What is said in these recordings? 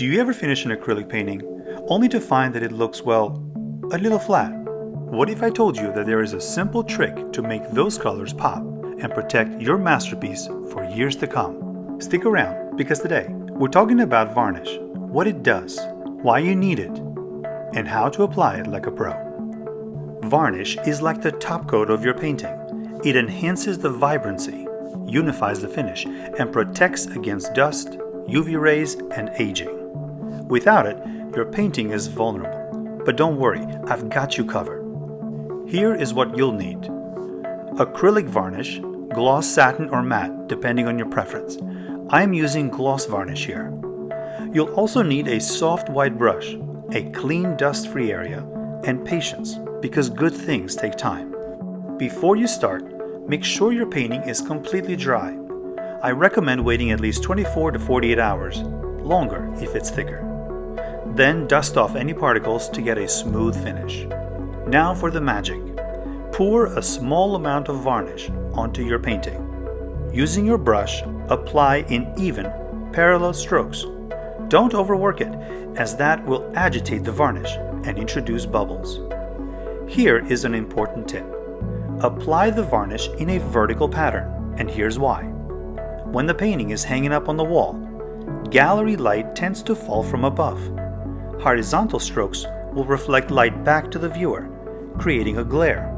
Do you ever finish an acrylic painting only to find that it looks, well, a little flat? What if I told you that there is a simple trick to make those colors pop and protect your masterpiece for years to come? Stick around, because today we're talking about varnish, what it does, why you need it, and how to apply it like a pro. Varnish is like the top coat of your painting. It enhances the vibrancy, unifies the finish, and protects against dust, UV rays, and aging. Without it, your painting is vulnerable. But don't worry, I've got you covered. Here is what you'll need: acrylic varnish, gloss, satin, or matte, depending on your preference. I am using gloss varnish here. You'll also need a soft white brush, a clean dust-free area, and patience, because good things take time. Before you start, make sure your painting is completely dry. I recommend waiting at least 24 to 48 hours, longer if it's thicker. Then dust off any particles to get a smooth finish. Now for the magic. Pour a small amount of varnish onto your painting. Using your brush, apply in even, parallel strokes. Don't overwork it, as that will agitate the varnish and introduce bubbles. Here is an important tip. Apply the varnish in a vertical pattern, and here's why. When the painting is hanging up on the wall, gallery light tends to fall from above. Horizontal strokes will reflect light back to the viewer, creating a glare.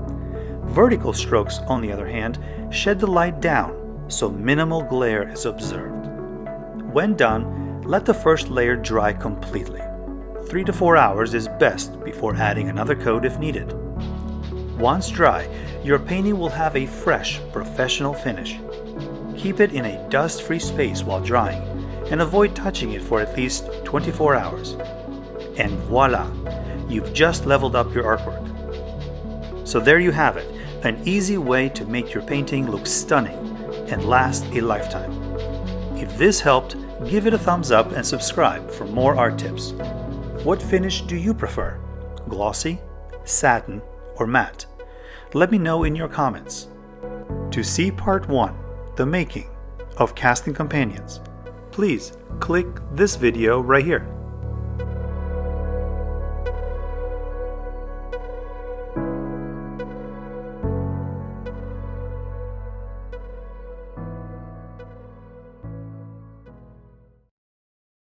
Vertical strokes, on the other hand, shed the light down, so minimal glare is observed. When done, let the first layer dry completely. 3 to 4 hours is best before adding another coat if needed. Once dry, your painting will have a fresh, professional finish. Keep it in a dust-free space while drying, and avoid touching it for at least 24 hours. And voila! You've just leveled up your artwork. So there you have it, an easy way to make your painting look stunning and last a lifetime. If this helped, give it a thumbs up and subscribe for more art tips. What finish do you prefer? Glossy, satin, or matte? Let me know in your comments. To see part 1, the making of casting companions, please click this video right here.